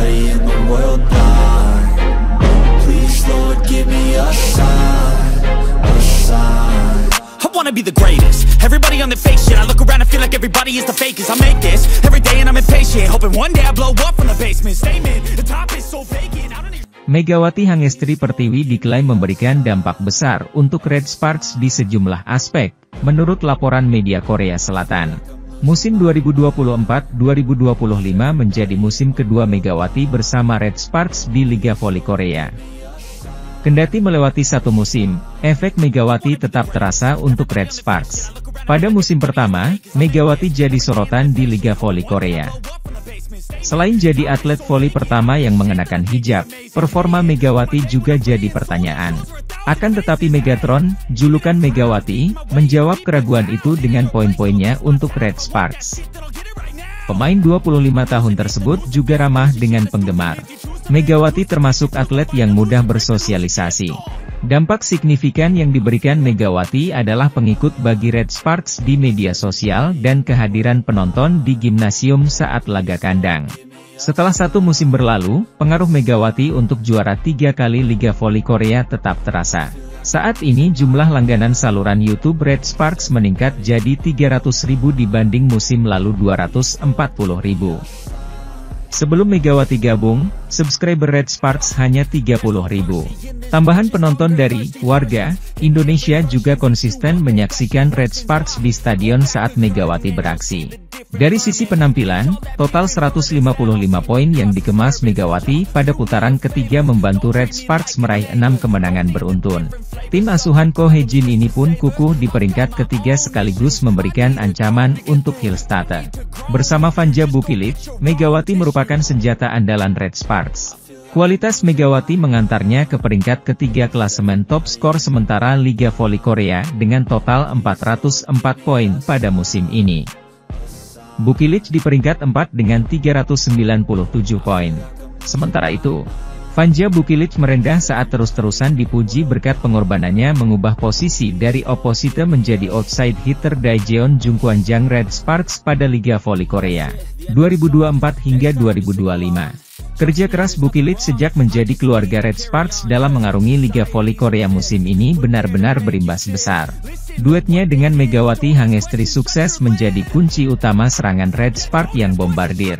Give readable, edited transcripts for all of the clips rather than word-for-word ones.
everybody in the world blind. Please Lord give me a sign, a sign. I wanna be the greatest. Everybody on the fake shit. I look around and feel like everybody is the fakest. I make this every day and I'm impatient, hoping one day I blow up from the basement. Statement, the top is so vacant. I don't even... Megawati Hangestri Pertiwi diklaim memberikan dampak besar untuk Red Sparks di sejumlah aspek, menurut laporan media Korea Selatan. Musim 2024-2025 menjadi musim kedua Megawati bersama Red Sparks di Liga Voli Korea. Kendati melewati satu musim, efek Megawati tetap terasa untuk Red Sparks. Pada musim pertama, Megawati jadi sorotan di Liga Voli Korea. Selain jadi atlet voli pertama yang mengenakan hijab, performa Megawati juga jadi pertanyaan. Akan tetapi Megatron, julukan Megawati, menjawab keraguan itu dengan poin-poinnya untuk Red Sparks. Pemain 25 tahun tersebut juga ramah dengan penggemar. Megawati termasuk atlet yang mudah bersosialisasi. Dampak signifikan yang diberikan Megawati adalah pengikut bagi Red Sparks di media sosial dan kehadiran penonton di gimnasium saat laga kandang. Setelah satu musim berlalu, pengaruh Megawati untuk juara 3 kali Liga Voli Korea tetap terasa. Saat ini jumlah langganan saluran YouTube Red Sparks meningkat jadi 300.000 dibanding musim lalu 240.000. Sebelum Megawati gabung, subscriber Red Sparks hanya 30.000. Tambahan penonton dari warga Indonesia juga konsisten menyaksikan Red Sparks di stadion saat Megawati beraksi. Dari sisi penampilan, total 155 poin yang dikemas Megawati pada putaran ketiga membantu Red Sparks meraih 6 kemenangan beruntun. Tim asuhan Ko Hae-jin ini pun kukuh di peringkat ketiga sekaligus memberikan ancaman untuk Hillstatter. Bersama Vanja Bukilic, Megawati merupakan senjata andalan Red Sparks. Kualitas Megawati mengantarnya ke peringkat ketiga klasemen top skor sementara Liga Voli Korea dengan total 404 poin pada musim ini. Bukilic di peringkat 4 dengan 397 poin. Sementara itu, Vanja Bukilic merendah saat terus-terusan dipuji berkat pengorbanannya mengubah posisi dari opposite menjadi outside hitter Daejeon Jungkwanjang Red Sparks pada Liga Voli Korea 2024 hingga 2025. Kerja keras Bukilic sejak menjadi keluarga Red Sparks dalam mengarungi Liga Voli Korea musim ini benar-benar berimbas besar. Duetnya dengan Megawati Hangestri sukses menjadi kunci utama serangan Red Sparks yang bombardir.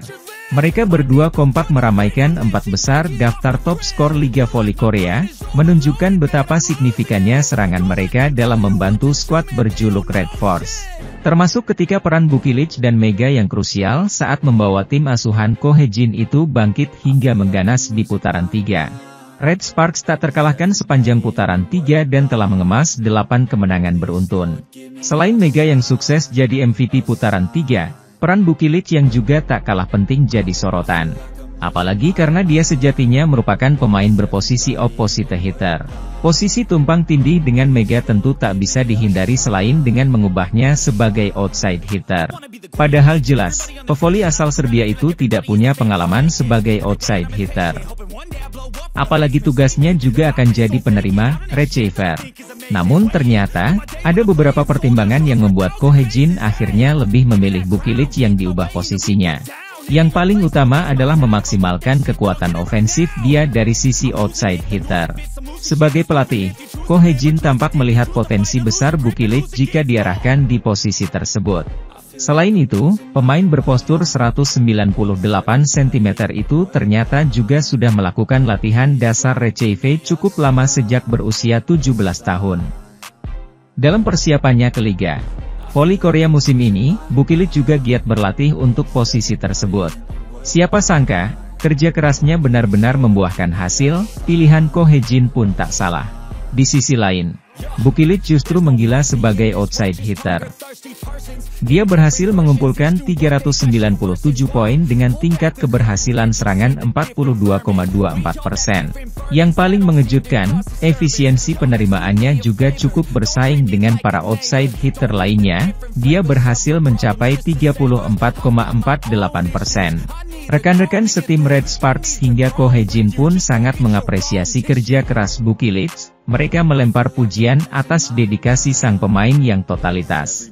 Mereka berdua kompak meramaikan 4 besar daftar top skor Liga Voli Korea, menunjukkan betapa signifikannya serangan mereka dalam membantu skuad berjuluk Red Force. Termasuk ketika peran Bukilic dan Mega yang krusial saat membawa tim asuhan Ko Hae-jin itu bangkit hingga mengganas di putaran 3. Red Sparks tak terkalahkan sepanjang putaran 3 dan telah mengemas 8 kemenangan beruntun. Selain Mega yang sukses jadi MVP putaran 3, peran Bukilic yang juga tak kalah penting jadi sorotan. Apalagi karena dia sejatinya merupakan pemain berposisi opposite hitter. Posisi tumpang tindih dengan Mega tentu tak bisa dihindari selain dengan mengubahnya sebagai outside hitter. Padahal jelas, pevoli asal Serbia itu tidak punya pengalaman sebagai outside hitter. Apalagi tugasnya juga akan jadi penerima receiver. Namun ternyata, ada beberapa pertimbangan yang membuat Ko Hae-jin akhirnya lebih memilih Bukilic yang diubah posisinya. Yang paling utama adalah memaksimalkan kekuatan ofensif dia dari sisi outside hitter. Sebagai pelatih, Ko Hae-jin tampak melihat potensi besar Bukilic jika diarahkan di posisi tersebut. Selain itu, pemain berpostur 198 cm itu ternyata juga sudah melakukan latihan dasar receive cukup lama sejak berusia 17 tahun. Dalam persiapannya ke Liga Voli Korea musim ini, Bukilic juga giat berlatih untuk posisi tersebut. Siapa sangka, kerja kerasnya benar-benar membuahkan hasil, pilihan Ko Hae-jin pun tak salah. Di sisi lain, Bukilic justru menggila sebagai outside hitter. Dia berhasil mengumpulkan 397 poin dengan tingkat keberhasilan serangan 42,24%. Yang paling mengejutkan, efisiensi penerimaannya juga cukup bersaing dengan para outside hitter lainnya, dia berhasil mencapai 34,48%. Rekan-rekan setim Red Sparks hingga Ko Hae-jin pun sangat mengapresiasi kerja keras Bukilic, mereka melempar pujian atas dedikasi sang pemain yang totalitas.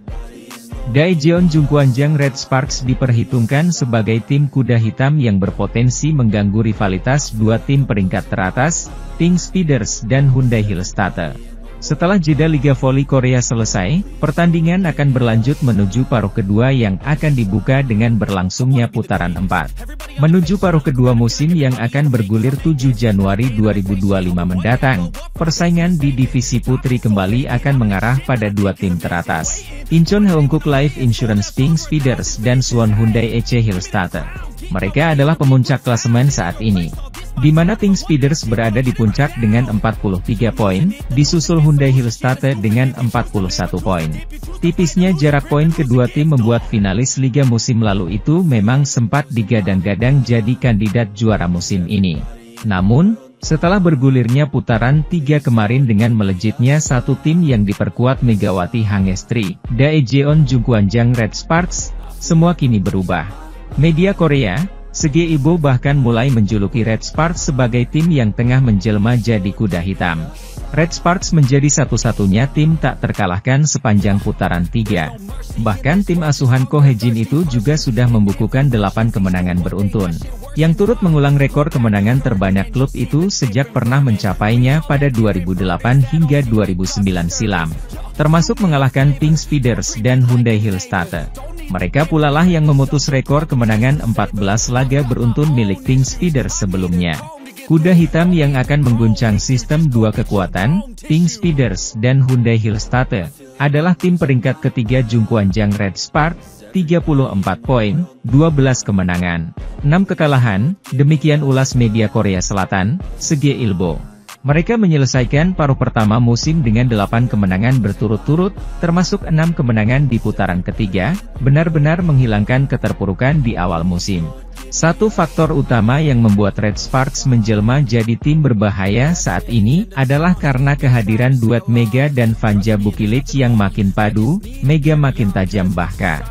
Daejeon Jungkwanjang Red Sparks diperhitungkan sebagai tim kuda hitam yang berpotensi mengganggu rivalitas dua tim peringkat teratas, Pink Speeders dan Hyundai Hillstatter. Setelah jeda Liga Voli Korea selesai, pertandingan akan berlanjut menuju paruh kedua yang akan dibuka dengan berlangsungnya putaran 4. Menuju paruh kedua musim yang akan bergulir 7 Januari 2025 mendatang, persaingan di divisi putri kembali akan mengarah pada dua tim teratas, Incheon Heungkuk Life Insurance Pink Speeders dan Suwon Hyundai EC Hillstatter. Mereka adalah pemuncak klasemen saat ini, di mana Pink Speeders berada di puncak dengan 43 poin, disusul Hyundai Hillstatter dengan 41 poin. Tipisnya jarak poin kedua tim membuat finalis liga musim lalu itu memang sempat digadang-gadang jadi kandidat juara musim ini. Namun, setelah bergulirnya putaran 3 kemarin dengan melejitnya satu tim yang diperkuat Megawati Hangestri, Daejeon Jungkwanjang Red Sparks, semua kini berubah. Media Korea, Sege Ibo bahkan mulai menjuluki Red Sparks sebagai tim yang tengah menjelma jadi kuda hitam. Red Sparks menjadi satu-satunya tim tak terkalahkan sepanjang putaran 3. Bahkan tim asuhan Ko Hae-jin itu juga sudah membukukan 8 kemenangan beruntun, yang turut mengulang rekor kemenangan terbanyak klub itu sejak pernah mencapainya pada 2008 hingga 2009 silam, termasuk mengalahkan Pink Speeders dan Hyundai Hillstatter. Mereka pula lah yang memutus rekor kemenangan 14 laga beruntun milik Pink Speeders sebelumnya. Kuda hitam yang akan mengguncang sistem dua kekuatan, Pink Speeders dan Hyundai Hillstatter, adalah tim peringkat ketiga Jungkwanjang Red Sparks, 34 poin, 12 kemenangan, 6 kekalahan, demikian ulas media Korea Selatan, Sege Ilbo. Mereka menyelesaikan paruh pertama musim dengan 8 kemenangan berturut-turut, termasuk 6 kemenangan di putaran ketiga, benar-benar menghilangkan keterpurukan di awal musim. Satu faktor utama yang membuat Red Sparks menjelma jadi tim berbahaya saat ini, adalah karena kehadiran duet Mega dan Vanja Bukilic yang makin padu, Mega makin tajam bahkan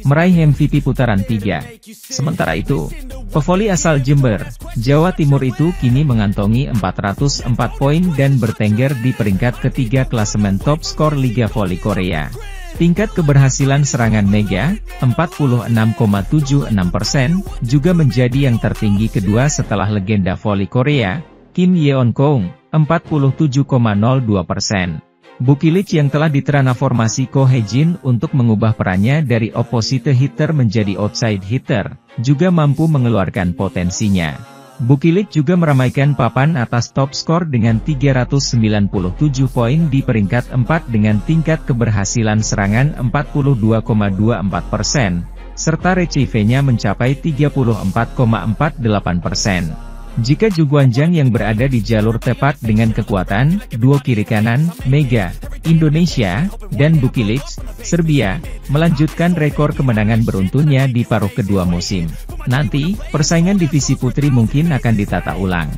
meraih MVP putaran 3. Sementara itu, pevoli asal Jember, Jawa Timur itu kini mengantongi 404 poin dan bertengger di peringkat ketiga klasemen top skor Liga Voli Korea. Tingkat keberhasilan serangan Mega, 46,76%, juga menjadi yang tertinggi kedua setelah legenda voli Korea, Kim Yeon-kong, 47,02%. Bukilic yang telah ditransformasi Ko Hae-jin untuk mengubah perannya dari opposite hitter menjadi outside hitter, juga mampu mengeluarkan potensinya. Bukilic juga meramaikan papan atas top skor dengan 397 poin di peringkat 4 dengan tingkat keberhasilan serangan 42,24%, serta RCV-nya mencapai 34,48%. Jika Jungkwanjang yang berada di jalur tepat dengan kekuatan, duo kiri kanan, Mega, Indonesia, dan Bukilic, Serbia, melanjutkan rekor kemenangan beruntunnya di paruh kedua musim. Nanti, persaingan divisi putri mungkin akan ditata ulang.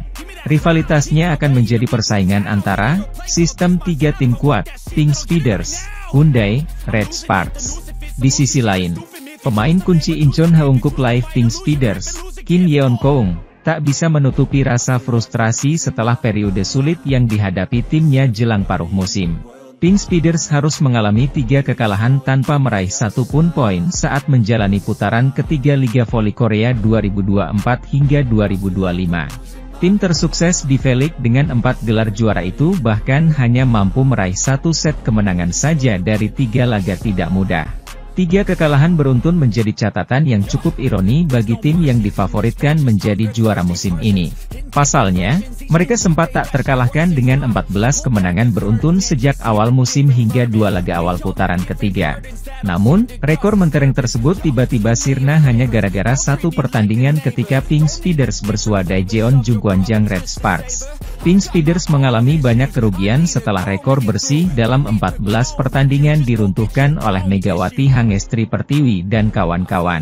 Rivalitasnya akan menjadi persaingan antara sistem 3 tim kuat, Pink Speeders, Hyundai, Red Sparks. Di sisi lain, pemain kunci Incheon Heungkuk Life Pink Speeders, Kim Yeon-kong, tak bisa menutupi rasa frustrasi setelah periode sulit yang dihadapi timnya jelang paruh musim. Pink Speeders harus mengalami 3 kekalahan tanpa meraih satu pun poin saat menjalani putaran ketiga Liga Voli Korea 2024 hingga 2025. Tim tersukses di V-League dengan 4 gelar juara itu bahkan hanya mampu meraih 1 set kemenangan saja dari 3 laga tidak mudah. 3 kekalahan beruntun menjadi catatan yang cukup ironi bagi tim yang difavoritkan menjadi juara musim ini. Pasalnya, mereka sempat tak terkalahkan dengan 14 kemenangan beruntun sejak awal musim hingga 2 laga awal putaran ketiga. Namun, rekor mentereng tersebut tiba-tiba sirna hanya gara-gara satu pertandingan ketika Pink Speeders bersua Daejeon Jungkwanjang Red Sparks. Pink Speeders mengalami banyak kerugian setelah rekor bersih dalam 14 pertandingan diruntuhkan oleh Megawati Hangestri Pertiwi dan kawan-kawan.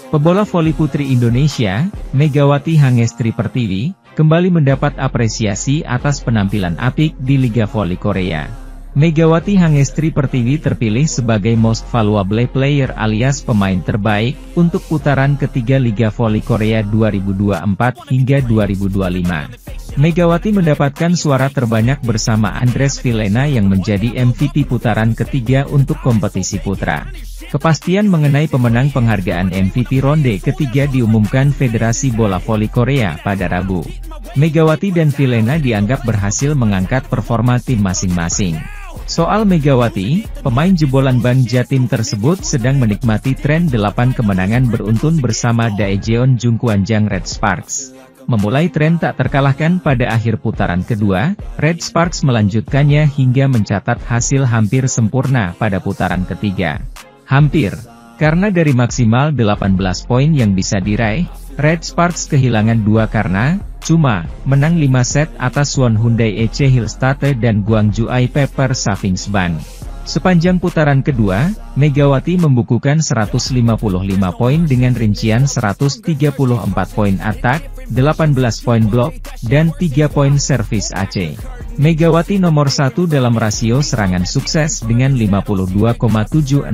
Pebola voli putri Indonesia, Megawati Hangestri Pertiwi, kembali mendapat apresiasi atas penampilan apik di Liga Voli Korea. Megawati Hangestri Pertiwi terpilih sebagai Most Valuable Player alias pemain terbaik untuk putaran ketiga Liga Voli Korea 2024 hingga 2025. Megawati mendapatkan suara terbanyak bersama Andres Vilena yang menjadi MVP putaran ketiga untuk kompetisi putra. Kepastian mengenai pemenang penghargaan MVP ronde ketiga diumumkan Federasi Bola Voli Korea pada Rabu. Megawati dan Vilena dianggap berhasil mengangkat performa tim masing-masing. Soal Megawati, pemain jebolan Bang Jatim tersebut sedang menikmati tren 8 kemenangan beruntun bersama Daejeon Jungkwanjang Red Sparks. Memulai tren tak terkalahkan pada akhir putaran kedua, Red Sparks melanjutkannya hingga mencatat hasil hampir sempurna pada putaran ketiga. Hampir, karena dari maksimal 18 poin yang bisa diraih, Red Sparks kehilangan 2 karena cuma menang 5 set atas Won Hyundai EC Hillstate dan Gwangju I Pepper Savings Bank. Sepanjang putaran kedua, Megawati membukukan 155 poin dengan rincian 134 poin atak, 18 poin blok, dan 3 poin servis AC. Megawati nomor 1 dalam rasio serangan sukses dengan 52,76%,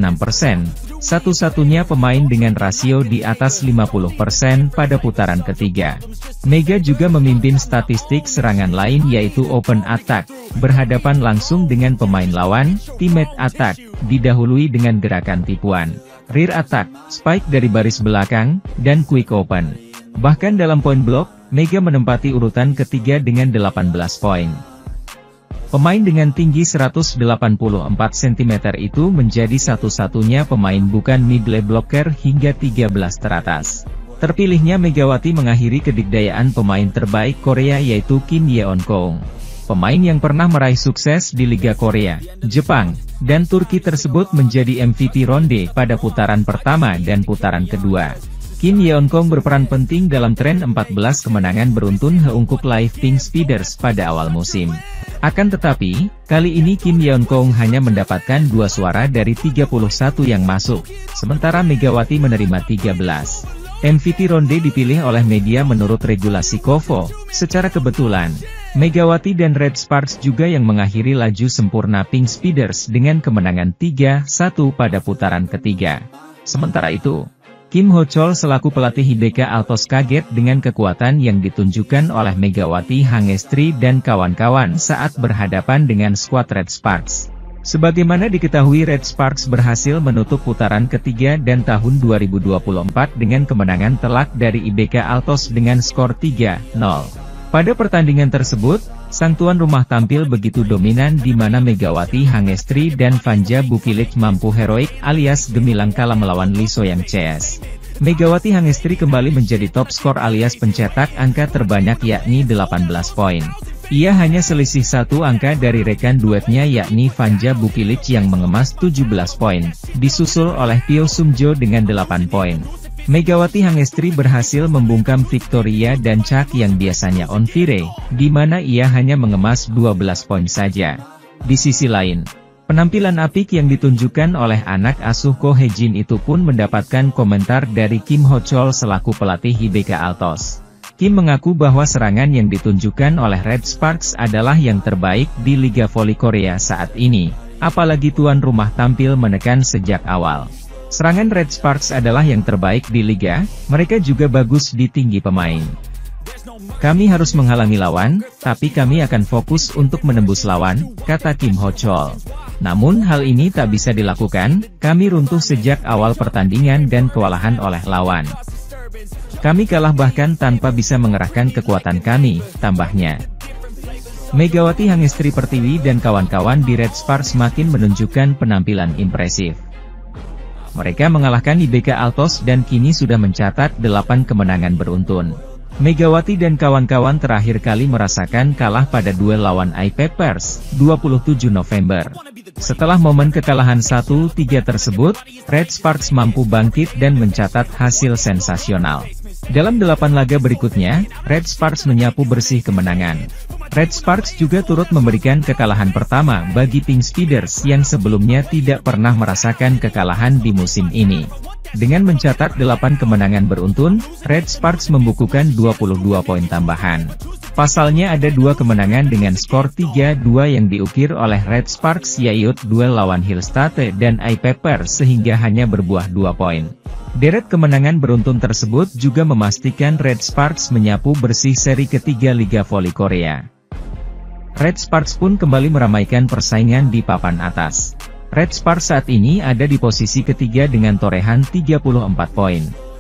satu-satunya pemain dengan rasio di atas 50% pada putaran ketiga. Mega juga memimpin statistik serangan lain yaitu open attack, berhadapan langsung dengan pemain lawan, teammate attack, didahului dengan gerakan tipuan, rear attack, spike dari baris belakang, dan quick open. Bahkan dalam poin blok, Mega menempati urutan ketiga dengan 18 poin. Pemain dengan tinggi 184 cm itu menjadi satu-satunya pemain bukan middle blocker hingga 13 teratas. Terpilihnya Megawati mengakhiri kedikdayaan pemain terbaik Korea yaitu Kim Yeon-kong. Pemain yang pernah meraih sukses di Liga Korea, Jepang, dan Turki tersebut menjadi MVP ronde pada putaran pertama dan putaran kedua. Kim Yeon-kong berperan penting dalam tren 14 kemenangan beruntun Heungkuk Live Pink Speeders pada awal musim. Akan tetapi, kali ini Kim Yeon-kong hanya mendapatkan 2 suara dari 31 yang masuk, sementara Megawati menerima 13. MVP ronde dipilih oleh media menurut regulasi KOFO. Secara kebetulan, Megawati dan Red Sparks juga yang mengakhiri laju sempurna Pink Speeders dengan kemenangan 3-1 pada putaran ketiga. Sementara itu, Kim Ho Chol selaku pelatih IBK Altos kaget dengan kekuatan yang ditunjukkan oleh Megawati Hangestri dan kawan-kawan saat berhadapan dengan skuad Red Sparks. Sebagaimana diketahui Red Sparks berhasil menutup putaran ketiga dan tahun 2024 dengan kemenangan telak dari IBK Altos dengan skor 3-0. Pada pertandingan tersebut, sang tuan rumah tampil begitu dominan di mana Megawati Hangestri dan Vanja Bukilik mampu heroik alias gemilang kalah melawan Lee Soyang CS. Megawati Hangestri kembali menjadi top skor alias pencetak angka terbanyak yakni 18 poin. Ia hanya selisih 1 angka dari rekan duetnya yakni Vanja Bukilik yang mengemas 17 poin, disusul oleh Pyo Sung-jo dengan 8 poin. Megawati Hangestri berhasil membungkam Victoria dan Chak yang biasanya on fire, di mana ia hanya mengemas 12 poin saja. Di sisi lain, penampilan apik yang ditunjukkan oleh anak asuh Ko Hye-jin itu pun mendapatkan komentar dari Kim Ho Chol selaku pelatih IBK Altos. Kim mengaku bahwa serangan yang ditunjukkan oleh Red Sparks adalah yang terbaik di Liga Voli Korea saat ini, apalagi tuan rumah tampil menekan sejak awal. Serangan Red Sparks adalah yang terbaik di Liga, mereka juga bagus di tinggi pemain. Kami harus menghalangi lawan, tapi kami akan fokus untuk menembus lawan, kata Kim Ho Chol. Namun hal ini tak bisa dilakukan, kami runtuh sejak awal pertandingan dan kewalahan oleh lawan. Kami kalah bahkan tanpa bisa mengerahkan kekuatan kami, tambahnya. Megawati Hangestri Pertiwi dan kawan-kawan di Red Sparks makin menunjukkan penampilan impresif. Mereka mengalahkan IBK Altos dan kini sudah mencatat 8 kemenangan beruntun. Megawati dan kawan-kawan terakhir kali merasakan kalah pada duel lawan I Peppers, 27 November. Setelah momen kekalahan 1-3 tersebut, Red Sparks mampu bangkit dan mencatat hasil sensasional. Dalam 8 laga berikutnya, Red Sparks menyapu bersih kemenangan. Red Sparks juga turut memberikan kekalahan pertama bagi Pink Speeders yang sebelumnya tidak pernah merasakan kekalahan di musim ini. Dengan mencatat 8 kemenangan beruntun, Red Sparks membukukan 22 poin tambahan. Pasalnya ada 2 kemenangan dengan skor 3-2 yang diukir oleh Red Sparks yaitu duel lawan Hillstate dan I Pepper sehingga hanya berbuah 2 poin. Deret kemenangan beruntun tersebut juga memastikan Red Sparks menyapu bersih seri ketiga Liga Voli Korea. Red Sparks pun kembali meramaikan persaingan di papan atas. Red Sparks saat ini ada di posisi ketiga dengan torehan 34 poin.